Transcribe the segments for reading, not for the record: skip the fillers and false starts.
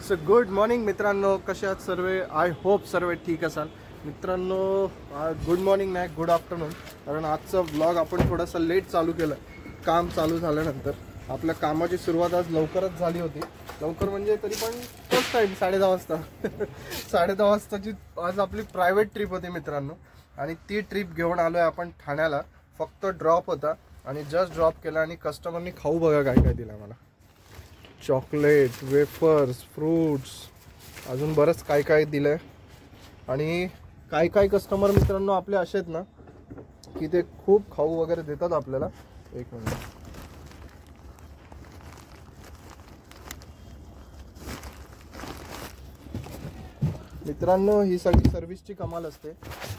So good morning मित्रांनो, कसे आहात सर्व? आय होप सर्व ठीक असाल मित्रांनो. गुड मॉर्निंग नाही, गुड आफ्टरनून. कारण आजचा व्लॉग आपण थोडासा लेट चालू केला. काम चालू झाल्यानंतर आपल्या कामाची सुरुवात आज लवकरच झाली होती. लवकर म्हणजे तरी पण तोच टाईम 10:30 वाजता 10:30 वाजताची आज आपली प्रायव्हेट ट्रिप होती मित्रांनो. आणि ती ट्रिप घेऊन आलो आहे आपण ठाण्याला. फक्त ड्रॉप होता आणि जस्ट ड्रॉप केला आणि कस्टमरनी खाऊ बघा काय काय दिलं मला. चॉकलेट, वेफर्स, फ्रूट्स, अजून बरंच काय काय दिलं आहे. आणि काय काय कस्टमर मित्रांनो आपले असे आहेत ना की ते खूप खाऊ वगैरे देतात आपल्याला. एक मिनिट. मित्रांनो ही सगळी सर्व्हिसची कमाल असते.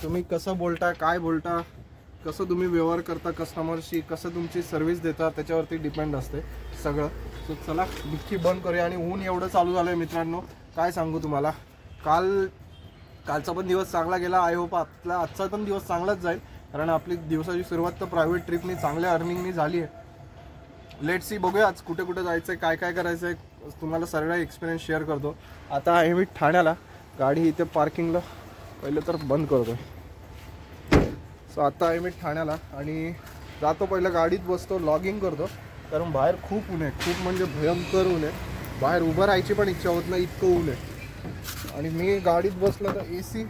तुम्ही कसं बोलता, काय बोलता, कसं तुम्ही व्यवहार करता कस्टमरशी, कसं तुमची सर्व्हिस देता त्याच्यावरती डिपेंड असते सगळं. सो चला डिक्की बंद करूया. आणि ऊन एवढं चालू झालं आहे मित्रांनो, काय सांगू तुम्हाला. कालचा पण दिवस चांगला गेला. आय होप आपला आजचा पण दिवस चांगलाच जाईल. कारण आपली दिवसाची सुरुवात तर प्रायव्हेट ट्रिपनी चांगल्या अर्निंगनी झाली आहे. लेट्स सी, बघूया आज कुठे कुठे जायचं आहे, काय काय करायचं आहे. तुम्हाला सर्व एक्सपिरियन्स शेअर करतो. आता आहे मी ठाण्याला. गाडी इथे पार्किंगला पहिलं तर बंद करतो. सो आता आहे मी ठाण्याला आणि जातो. पहिलं गाडीत बसतो, लॉगिंग करतो. कारण बाहेर खूप ऊन आहे, खूप म्हणजे भयंकर ऊन आहे. बाहेर उभं राहायची पण इच्छा होत नाही, इतकं ऊन आहे. आणि मी गाडीत बसलं तर AC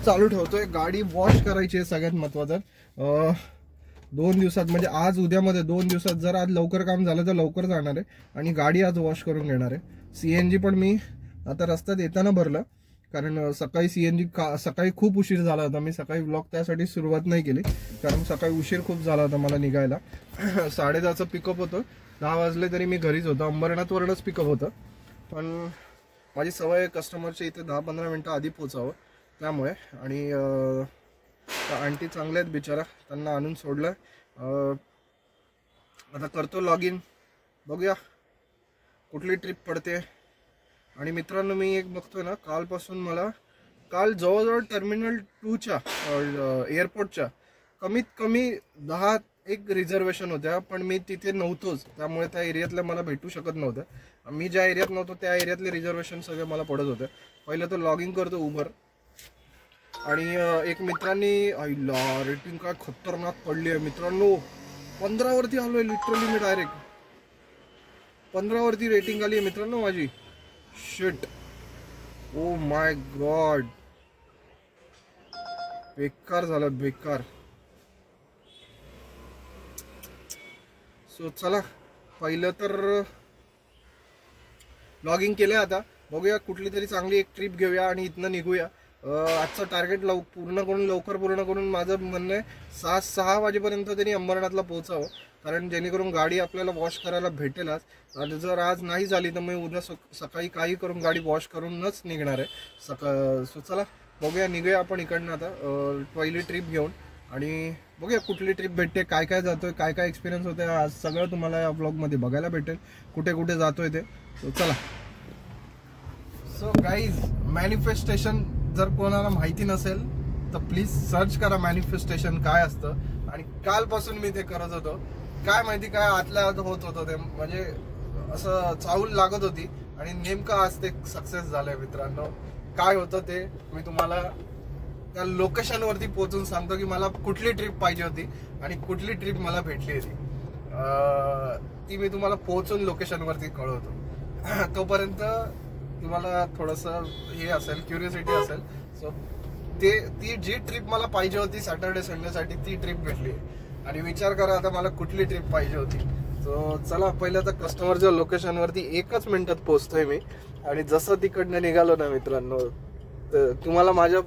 चालू ठेवतोय. गाडी वॉश करायची आहे सगळ्यात महत्त्वाचं. 2 दिवसात म्हणजे आज उद्यामध्ये 2 दिवसात जर आज लवकर काम झालं तर लवकर जाणार आहे. आणि गाडी आज वॉश करून घेणार आहे. CNG पण मी आता रस्त्यात येताना भरलं. कारण सकाळी CNG सकाळी खूप उशीर झाला होता. मी सकाळी व्लॉग त्यासाठी सुरुवात नाही केली कारण सकाळी उशीर खूप झाला होता मला निघायला. 10:30चं पिकअप होतं. 10 वाजले तरी मी घरीच होतो. अंबरनाथवरूनच पिकअप होतं. पण माझी सवय आहे कस्टमरच्या इथे 10-15 मिनटं आधी पोचावं त्यामुळे. आणि आंटी चांगल्या आहेत बिचारा, त्यांना आणून सोडलं. आता करतो लॉग इन, बघूया कुठली ट्रिप पडते. आणि मित्रांनो मी एक बघतोय ना, काल जवळजवळ टर्मिनल 2च्या एअरपोर्टच्या कमीत कमी 10 रिझर्वेशन होत्या. पण मी तिथे नव्हतोच, त्यामुळे त्या एरियातल्या मला भेटू शकत नव्हत्या. मी ज्या एरियात नव्हतो त्या एरियातले रिझर्वेशन सगळे मला पडत होते. पहिलं तर लॉग इन करतो उबर. आणि एक मित्रांनी आईला रेटिंग काय खतरनाक पडली आहे मित्रांनो. 15 वरती आलोय लिटरली मी. डायरेक्ट 15 वरती रेटिंग आली आहे मित्रांनो माझी. शिट, ओ माय गॉड, बेकार झालं, बेकार. सो चला पहिलं तर लॉगिंग केलं. आता बघूया कुठली तरी चांगली एक ट्रिप घेऊया आणि इथनं निघूया. आजचं टार्गेट लवकर पूर्ण करून माझं म्हणणं आहे 6 वाजेपर्यंत तरी अंबरनाथला पोहोचावं. कारण जेणेकरून गाडी आपल्याला वॉश करायला भेटेलच. आणि जर आज नाही झाली तर मी उद्या सकाळी काही करून गाडी वॉश करूनच निघणार आहे सो चला बघूया, निघूया आपण इकडनं आता पहिली ट्रिप घेऊन. आणि बघूया कुठली ट्रिप भेटते, काय काय जातोय, काय काय एक्सपिरियन्स होते आज सगळं तुम्हाला या ब्लॉगमध्ये बघायला भेटेल. कुठे कुठे जातोय ते. सो चला. सो गाईज, मॅनिफेस्टेशन जर कोणाला माहिती नसेल तर प्लीज सर्च करा मॅनिफेस्टेशन काय असतं. आणि कालपासून मी ते करत होतो. काय माहिती काय आतल्या आत होत होतं ते, म्हणजे असं चाहूल लागत होती. आणि नेमकं आज ते सक्सेस झालंय मित्रांनो. काय होतं ते मी तुम्हाला त्या लोकेशनवरती पोहोचून सांगतो की मला कुठली ट्रिप पाहिजे होती आणि कुठली ट्रिप मला भेटली होती. ती मी तुम्हाला पोहोचून लोकेशनवरती कळवतो. तोपर्यंत तुम्हाला थोडंसं हे असेल, क्युरियोसिटी असेल. सो ती जी ट्रिप मला पाहिजे होती सॅटर्डे संडेसाठी ती ट्रिप भेटली. आणि विचार करा आता मला कुठली ट्रिप पाहिजे होती. सो चला पहिलं तर कस्टमरच्या लोकेशनवरती 1च मिनिटात पोहोचतोय मी. आणि जसं तिकडनं निघालो ना मित्रांनो, तर तुम्हाला माझ्या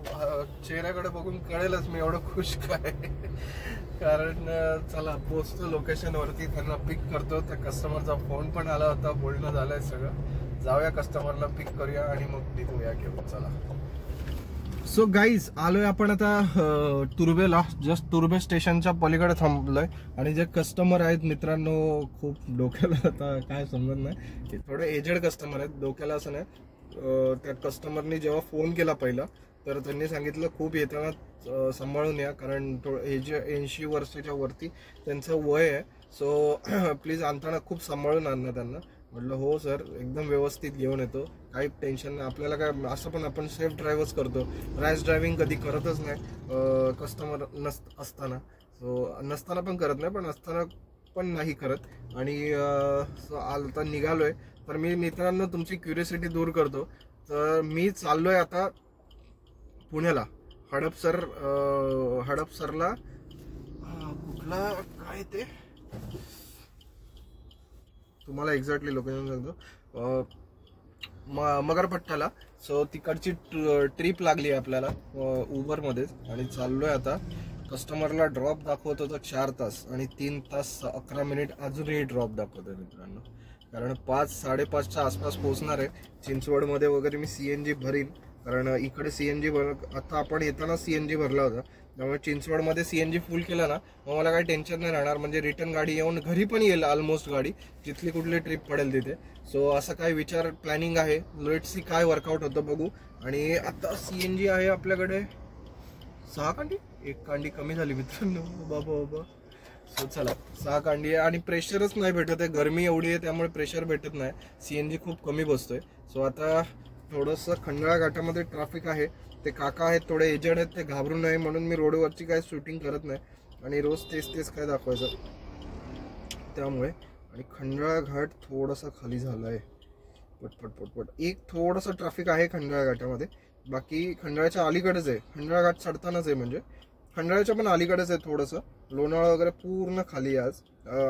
चेहऱ्याकडे बघून कळेलच मी एवढं खुश काय. कारण चला पोहोचतो लोकेशनवरती, त्यांना पिक करतो. त्या कस्टमरचा फोन पण आला होता, बोलणं झालंय सगळं. जाऊया कस्टमरला पिक करूया आणि मग निघूया घेऊन. चला. सो गाईज, आलोय आपण आता तुर्भेला. जस्ट तुर्भे स्टेशनच्या पलीकडे थांबलोय. आणि जे कस्टमर आहेत मित्रांनो खूप डोक्याला आता काय समजत नाही, थोडे एजेड कस्टमर आहेत. डोक्याला असं नाही. त्या कस्टमरनी जेव्हा फोन केला पहिला तर त्यांनी सांगितलं खूप येताना सांभाळून या, कारण हे जे 80 वर्षाच्या वरती त्यांचं वय आहे. सो प्लीज आणताना खूप सांभाळून आणा त्यांना. म्हटलं हो सर, एकदम व्यवस्थित घेऊन येतो, काही टेन्शन नाही आपल्याला. काय असं पण आपण सेफ ड्राईव्हच करतो, रॅश ड्रायव्हिंग कधी करतच नाही कस्टमर असताना. सो नसताना पण करत नाही, पण असताना पण नाही करत. आणि आता निघालोय. तर मी मित्रांनो तुमची क्युरियोसिटी दूर करतो. तर मी चाललोय आता पुण्याला, हडपसरला कुठला काय ते तुम्हाला एक्झॅक्टली लोकेशन सांगतो, मगरपट्ट्याला. सो तिकडची ट्रिप लागली आहे आपल्याला उबरमध्येच, आणि चाललोय आता. कस्टमरला ड्रॉप दाखवत होतं 4 तास, आणि 3 तास 11 मिनिट अजूनही ड्रॉप दाखवतोय मित्रांनो. कारण 5-5:30च्या आसपास पोहोचणार आहे. चिंचवडमध्ये वगैरे मी CNG भरीन, कारण इकडे CNG आता आपण येताना CNG भरला होता. त्यामुळे चिंचवडमध्ये CNG फुल केला ना, मग मला काही टेन्शन नाही राहणार. म्हणजे रिटर्न गाडी येऊन घरी पण येईल ऑलमोस्ट गाडी, जिथली कुठली ट्रिप पडेल तिथे. सो असं काय विचार प्लॅनिंग आहे. लेट्स सी काय वर्कआउट होतं बघू. आणि आता CNG आहे आपल्याकडे 6 कांडी, 1 कांडी कमी झाली मित्रांनो. बाबा. सो चला 6 कांडी आहे, आणि प्रेशरच नाही भेटत आहे. गरमी एवढी आहे त्यामुळे प्रेशर भेटत नाही. CNG खूप कमी बसतोय. सो आता थोडंसं खंडाळा घाटामध्ये ट्रॅफिक आहे. ते काका आहेत थोडे एजड आहेत, ते घाबरू नये म्हणून मी रोडवरची काय शूटिंग करत नाही, आणि रोज तेच काय दाखवायचं त्यामुळे. आणि खंडाळा घाट थोडासा खाली झाला आहे, पटपट. एक थोडंसं ट्रॅफिक आहे खंडाळा घाटामध्ये, बाकी खंडाळ्याच्या अलीकडेच आहे. खंडाळा घाट चढतानाच आहे, म्हणजे खंडाळ्याच्या पण अलीकडेच आहे थोडंसं. लोणावळा वगैरे पूर्ण खाली आहे आज.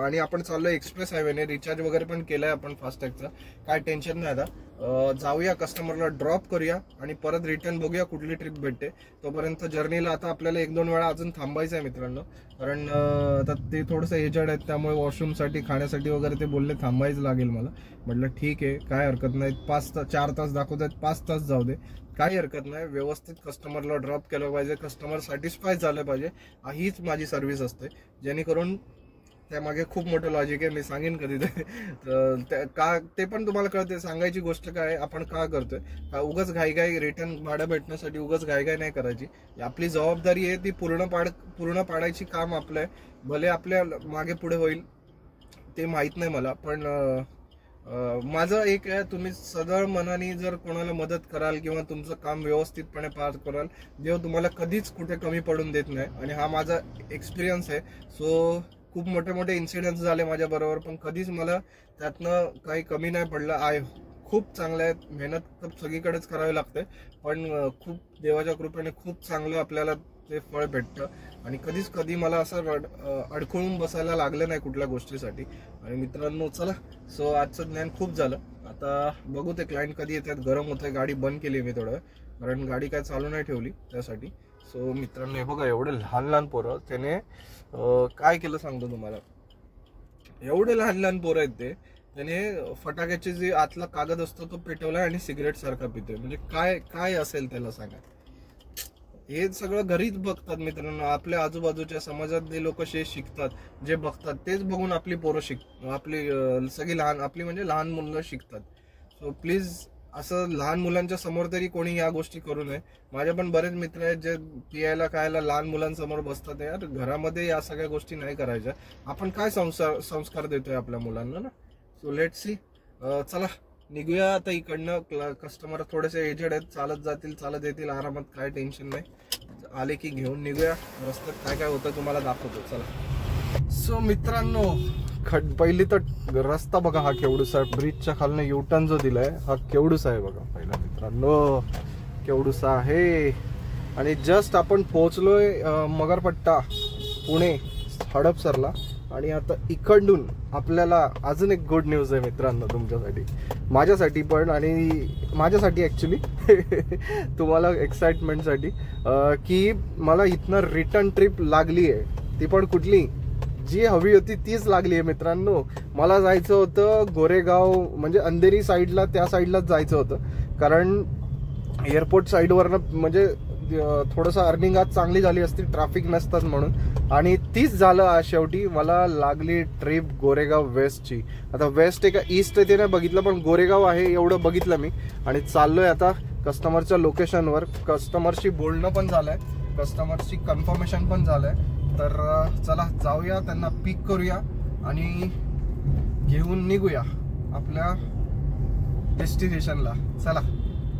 आणि आपण चाललोय एक्सप्रेस हायवेने. रिचार्ज वगैरे पण केलाय आपण फास्टॅगचा, काय टेन्शन नाही. आता जाऊया, कस्टमरला ड्रॉप करूया, आणि परत रिटर्न बघूया कुठली ट्रिप भेटते. तोपर्यंत जर्नीला आता आपल्याला 1-2 वेळा अजून थांबायचं आहे मित्रांनो, कारण आता ते थोडंसं एजड आहेत, त्यामुळे वॉशरूमसाठी खाण्यासाठी वगैरे ते बोलले थांबायचं लागेल मला. म्हटलं ठीक आहे, काय हरकत नाही. 4 तास दाखवत आहेत, 5 तास जाऊ दे, काही हरकत नाही. व्यवस्थित कस्टमरला ड्रॉप केलं पाहिजे, कस्टमर सॅटिस्फाय झालं पाहिजे. हीच माझी सर्व्हिस असते, जेणेकरून त्यामागे खूप मोठं लॉजिक आहे. मी सांगेन कधी ते पण तुम्हाला कळते. सांगायची गोष्ट काय, आपण का करतोय, उगाच घाईघाई रिटर्न भाडं भेटण्यासाठी उगाच घाईघाई नाही करायची. आपली जबाबदारी आहे ती पूर्ण पाडायची काम आपलं आहे. भले आपल्या मागे पुढे होईल ते माहीत नाही मला, पण माझं एक आहे, तुम्ही सदळ मनाने जर कोणाला मदत कराल किंवा तुमचं काम व्यवस्थितपणे पार कराल, देव तुम्हाला कधीच कुठे कमी पडून देत नाही. आणि हा माझा एक्सपिरियन्स आहे. सो खूप मोठे इन्सिडेंट्स झाले माझ्या बरोबर, पण कधीच मला त्यातनं काही कमी नाही पडलं. खूप चांगलं आहे. मेहनत तर सगळीकडेच करावी लागते, पण खूप देवाच्या कृपेने खूप चांगलं आपल्याला ते फळ भेटतं. आणि कधी मला असं अडखळून बसायला लागलं नाही कुठल्या गोष्टीसाठी. आणि मित्रांनो चला, सो आजचं ज्ञान खूप झालं. आता बघू ते क्लायंट कधी येतात. गरम होतंय, गाडी बंद केली मी थोडं, कारण गाडी काय चालू नाही ठेवली त्यासाठी. सो मित्रांनो हे बघा, एवढे लहान पोरं, त्याने काय केलं सांगतो तुम्हाला. एवढे लहान पोरं आहेत त्याने फटाक्याचे जे आतला कागद असतो तो पेटवलाय आणि सिगरेट सारखा पितोय. म्हणजे काय असेल त्याला सांगा. हे सगळं घरीच बघतात मित्रांनो. आपल्या आजूबाजूच्या समाजातले लोक शिकतात, जे बघतात तेच बघून आपली पोरं आपली सगळी लहान मुलं शिकतात. सो प्लीज असं लहान मुलांच्या समोर तरी कोणी या गोष्टी करू नये. माझे पण बरेच मित्र आहेत जे पियायला खायला लहान मुलांसमोर बसतात. यार घरामध्ये या सगळ्या गोष्टी नाही करायच्या. आपण काय संस्कार देतोय आपल्या मुलांना ना. So let's see. चला निघूया आता इकडनं. कस्टमर थोडेसे एजड आहेत, चालत येतील आरामात, काय टेन्शन नाही. आले की घेऊन निघूया. रस्त्यात काय होतं तुम्हाला दाखवतो, चला. सो मित्रांनो पहिली तर रस्ता बघा, हा केवढूसा आहे. ब्रिजच्या खालनं युटर्न जो दिलाय हा केवढूसा आहे बघा. पहिला मित्रांनो केवढूसा आहे. आणि जस्ट आपण पोहोचलोय मगरपट्टा पुणे हडपसरला. आणि आता इकडून आपल्याला अजून एक गुड न्यूज आहे मित्रांनो तुमच्यासाठी, माझ्यासाठी पण, आणि माझ्यासाठी ॲक्च्युली तुम्हाला एक्साइटमेंटसाठी, की मला इथनं रिटर्न ट्रिप लागली आहे. ती पण कुठली, जी हवी होती तीच लागली आहे मित्रांनो. मला जायचं होतं गोरेगाव, म्हणजे अंधेरी साईडला, त्या साईडलाच जायचं होतं. कारण एअरपोर्ट साईडवरनं म्हणजे थोडंसं अर्निंग आज चांगली झाली असती, ट्रॅफिक नसतात म्हणून. आणि तीच झालं आज शेवटी. मला लागली ट्रिप गोरेगाव वेस्टची. आता वेस्ट आहे का ईस्ट आहे ते नाही बघितलं, पण गोरेगाव आहे एवढं बघितलं मी. आणि चाललोय आता कस्टमरच्या लोकेशनवर. कस्टमरशी बोलणं पण झालंय, कस्टमरची कन्फर्मेशन पण झालंय. तर चला जाऊया, त्यांना पिक करूया आणि घेऊन निघूया. आपल्या डेस्टिनेशनला. चला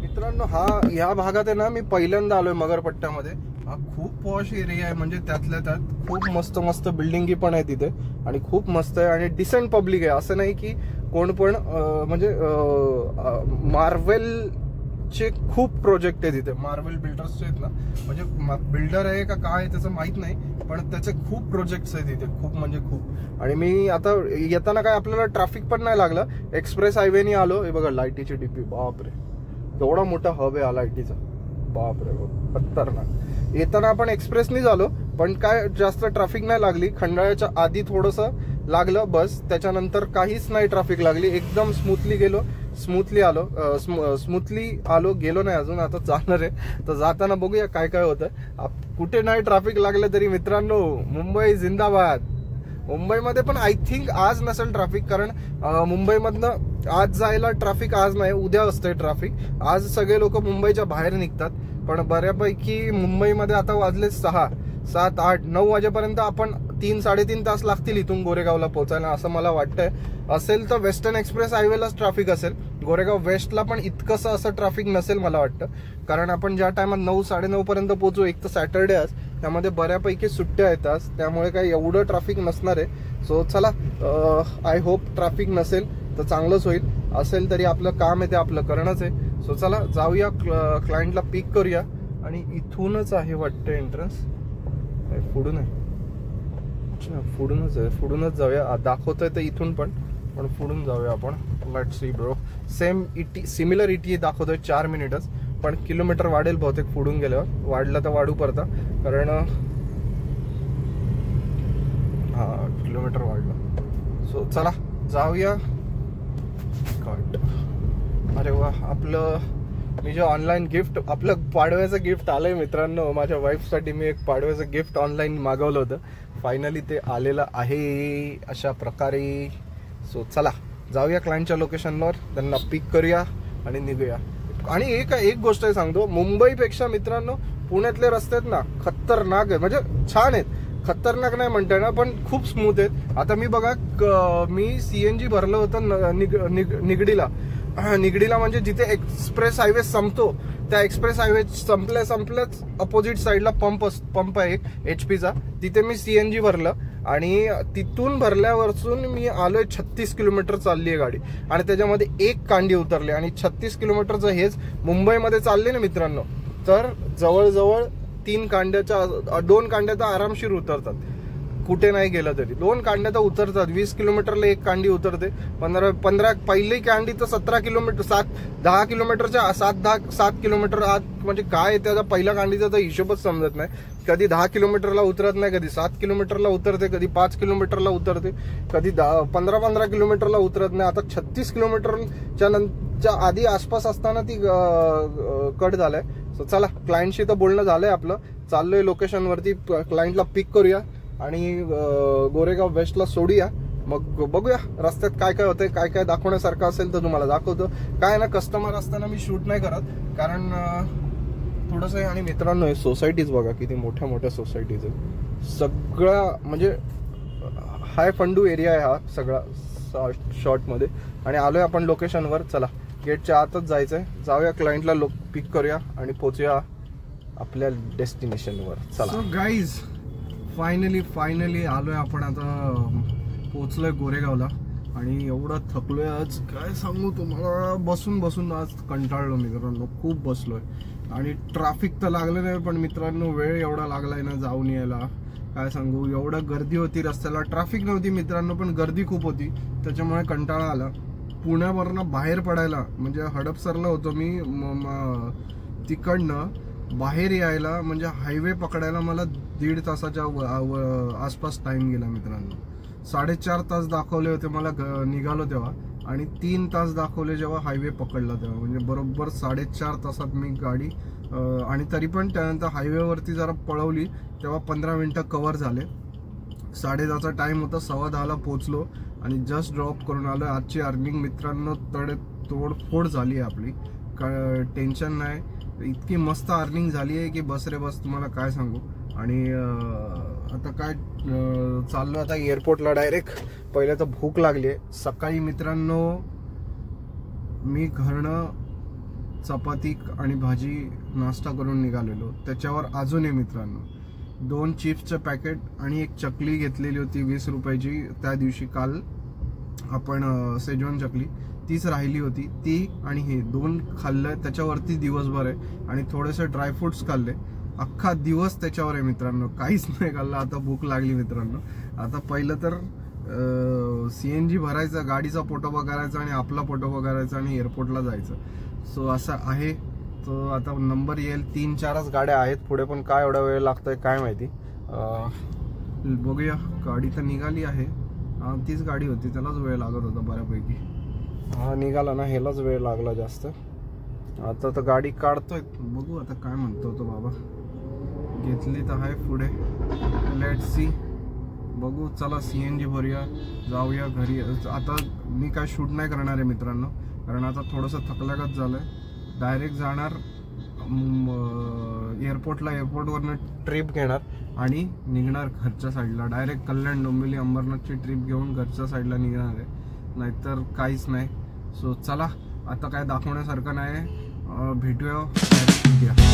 मित्रांनो, ह्या भागात आहे ना, मी पहिल्यांदा आलोय मगरपट्ट्यामध्ये. हा खूप पॉश एरिया आहे, म्हणजे त्यातल्या त्यात खूप मस्त मस्त बिल्डिंगी पण आहे तिथे आणि खूप मस्त आहे आणि डिसेंट पब्लिक आहे. असं नाही की कोण पण म्हणजे मार्वेलचे खूप प्रोजेक्ट आहे तिथे. मार्वेल बिल्डर्सचे आहेत ना, म्हणजे बिल्डर आहे का काय त्याचं माहित नाही, पण त्याचे खूप प्रोजेक्ट्स आहेत तिथे, खूप म्हणजे खूप. आणि मी आता येताना काय आपल्याला ट्रॅफिक पण नाही लागलं, एक्सप्रेस हायवेनी आलो. हे बघा लाईटीची डीपी, बापरे एवढा मोठा हब आहे हा लाईटीचा, बापरे खतरनाक. येताना आपण एक्सप्रेसनी झालो, पण काय जास्त ट्रॅफिक नाही लागली. खंडाळ्याच्या आधी थोडंसं लागलं बस, त्याच्यानंतर काहीच नाही ट्रॅफिक लागली. एकदम स्मूथली गेलो, स्मूथली आलो गेलो नाही अजून, आता जाणार आहे. तर जाताना बघूया काय काय होतं. कुठे नाही ट्रॅफिक लागलं तरी मित्रांनो, मुंबई जिंदाबाद. मुंबईमध्ये पण आय थिंक आज नसेल ट्रॅफिक, कारण मुंबईमधनं आज जायला ट्रॅफिक आज नाही, उद्या असतंय ट्रॅफिक. आज सगळे लोक मुंबईच्या बाहेर निघतात, पण बऱ्यापैकी मुंबईमध्ये आता वाजले 6, 7, 8, 9 वाजेपर्यंत आपण 3-3.5 तास लागतील इथून गोरेगावला पोहोचायला, असं मला वाटतंय. असेल तर वेस्टर्न एक्सप्रेस हायवेलाच ट्रॅफिक असेल, गोरेगाव वेस्टला पण इतकंसं असं ट्रॅफिक नसेल मला वाटतं, कारण आपण ज्या टायमात 9-9:30 पर्यंत पोहोचू, एक तर सॅटर्डे आज, त्यामध्ये बऱ्यापैकी सुट्ट्या येतात, त्यामुळे काही एवढं ट्रॅफिक नसणार आहे. सो चला, आय होप ट्रॅफिक नसेल तर चांगलंच होईल. असेल तरी आपलं काम आहे ते आपलं करणंच आहे. सो चला जाऊया, क्लायंटला पिक करूया. आणि इथूनच आहे वाटतं एंट्रन्स, पुढून आहे, पुढूनच आहे, पुढूनच जाऊया. दाखवतोय तर इथून पण पुढून जाऊया आपण. Let's see bro, same similar इटी दाखवतोय 4 मिनिटच, पण किलोमीटर वाढेल बहुतेक पुढून गेल्यावर. वाढलं तर वाढू परता, कारण किलोमीटर वाढलं. सो चला जाऊया. अरे वा, आपलं मी जे ऑनलाईन गिफ्ट, आपलं पाडव्याचं गिफ्ट आलंय मित्रांनो. माझ्या वाईफसाठी मी एक पाडव्याचं गिफ्ट ऑनलाईन मागवलं होतं, फायनली ते आलेलं आहे अशा प्रकारे. सो चला जाऊया क्लायंटच्या लोकेशनवर, त्यांना पिक करूया आणि निघूया. आणि एक गोष्ट आहे सांगतो, मुंबईपेक्षा मित्रांनो पुण्यातले रस्ते आहेत ना खतरनाक आहेत, म्हणजे छान आहेत. खतरनाक नाही म्हणताय ना, पण खूप स्मूथ आहेत. आता मी बघा, मी CNG भरलं होतं निगडीला, म्हणजे जिथे एक्सप्रेस हायवे संपतो, त्या एक्सप्रेस हायवे संपल्याच अपोजिट साईडला पंप आहे HPचा, तिथे मी CNG भरलं. आणि तिथून भरल्यावरसून मी आलोय 36 किलोमीटर चालली आहे गाडी, आणि त्याच्यामध्ये एक कांडी उतरली. आणि 36 किलोमीटरचं हेच मुंबईमध्ये चालले ना मित्रांनो, तर जवळजवळ 2 कांड्या तर आरामशीर उतरतात, कुठे नाही गेलं तरी 2 कांड्या तर उतरतात. 20 किलोमीटरला एक कांडी उतरते. 15 पहिली कांडी तर 17 किलोमीटर, 10 किलोमीटरच्या 7 किलोमीटर आत, म्हणजे काय त्याचा पहिल्या कांडीचा तर हिशोबच समजत नाही. कधी 10 किलोमीटरला उतरत नाही, कधी 7 किलोमीटरला उतरते, कधी 5 किलोमीटरला उतरते, कधी 15 किलोमीटरला उतरत नाही. आता 36 किलोमीटरच्या आधी आसपास असताना ती कट झालाय. सो चला, क्लायंटशी तर बोलणं झालंय आपलं, चाललोय लोकेशनवरती, क्लायंटला पिक करूया आणि गोरेगाव वेस्टला सोडूया. मग बघूया रस्त्यात काय काय होतंय, काय काय दाखवण्यासारखं असेल तर तुम्हाला दाखवतो. काय ना, कस्टमर असताना मी शूट नाही करत, कारण थोडंसं. आणि मित्रांनो, हे सोसायटीज बघा किती मोठ्या मोठ्या सोसायटीज आहेत, सगळा म्हणजे हाय फंडू एरिया आहे हा सगळा शॉर्टमध्ये. आणि आलोय आपण लोकेशनवर. चला गेटच्या आतच जायचंय, जाऊया क्लायंटला पिक करूया आणि पोचूया आपल्या डेस्टिनेशनवर. चला. सो गाईज, फायनली आलोय आपण, आता पोचलोय गोरेगावला. आणि एवढं थकलोय आज, काय सांगू तुम्हाला. बसून आज कंटाळलो मित्रांनो, खूप बसलोय. आणि ट्रॅफिक तर लागलं नाही, पण मित्रांनो वेळ एवढा लागलाय ना जाऊन यायला, काय सांगू. एवढं गर्दी होती रस्त्याला, ट्रॅफिक नव्हती मित्रांनो, पण गर्दी खूप होती, त्याच्यामुळे कंटाळा आला. पुण्यावरनं बाहेर पडायला, म्हणजे हडपसरला होतो मी, तिकडनं बाहेर यायला म्हणजे हायवे पकडायला मला 1.5 तासाच्या आसपास टाइम गेला मित्रांनो. 4.5 तास दाखवले होते मला निघालो तेव्हा, आणि 3 तास दाखवले जेव्हा हायवे पकडला तेव्हा, म्हणजे बरोबर 4.5 तासात मी गाडी. आणि तरी पण त्यानंतर हायवेवरती जरा पळवली तेव्हा 15 मिनिटं कव्हर झाले. 10:30चा टाइम होता, 10:15ला पोचलो आणि जस्ट ड्रॉप करून आलो. आजची अर्निंग मित्रांनो तोडफोड झाली आहे आपली, टेन्शन नाही. इतकी मस्त अर्निंग झाली आहे की बस रे बस, तुम्हाला काय सांगू. आणि आता काय चाललो आता एअरपोर्टला डायरेक्ट. पहिले तर भूक लागली आहे. सकाळी मित्रांनो मी घरनं चपाती आणि भाजी नाश्ता करून निघालेलो, त्याच्यावर अजून आहे मित्रांनो 2 चिप्सचं पॅकेट आणि एक चकली घेतलेली होती 20 रुपयाची त्या दिवशी, काल आपण सेजवान चकली तीच राहिली होती, ती आणि हे 2 खाल्लं. त्याच्यावरती दिवसभर आहे आणि थोडेसे ड्रायफ्रुट्स खाल्ले. अख्खा दिवस त्याच्यावर आहे मित्रांनो, काहीच नाही खाल्लं. आता भूक लागली मित्रांनो. आता पहिलं तर CNG भरायचा, गाडीचा फोटोबा करायचा आणि आपला फोटोबा करायचा आणि एअरपोर्टला जायचं. सो असं आहे. तो आता नंबर येईल. 3-4च गाड्या आहेत पुढे, पण काय एवढा वेळ लागतोय काय माहिती. बघूया. गाडी तर निघाली आहे. तीच गाडी होती, त्यालाच वेळ लागत होता बऱ्यापैकी. हा निघाला ना, ह्यालाच वेळ लागला जास्त. आता तर गाडी काढतोय, बघू आता काय म्हणतो तो बाबा. घेतली तर आहे पुढे, लेट सी. बघू. चला CNG भरूया, जाऊया घरी. आता मी काय शूट नाही करणार आहे मित्रांनो, कारण आता थोडंसं थकल्यागत झालंय. डायरेक्ट जाणार एअरपोर्टला, एअरपोर्टवरनं ट्रिप घेणार आणि निघणार घरच्या साईडला. डायरेक्ट कल्याण, डोंबिवली, अंबरनाथची ट्रिप घेऊन घरच्या साईडला निघणार आहे, नाहीतर काहीच नाही. सो चला, आता काय दाखवण्यासारखं नाही. भेटूया डायरेक्ट.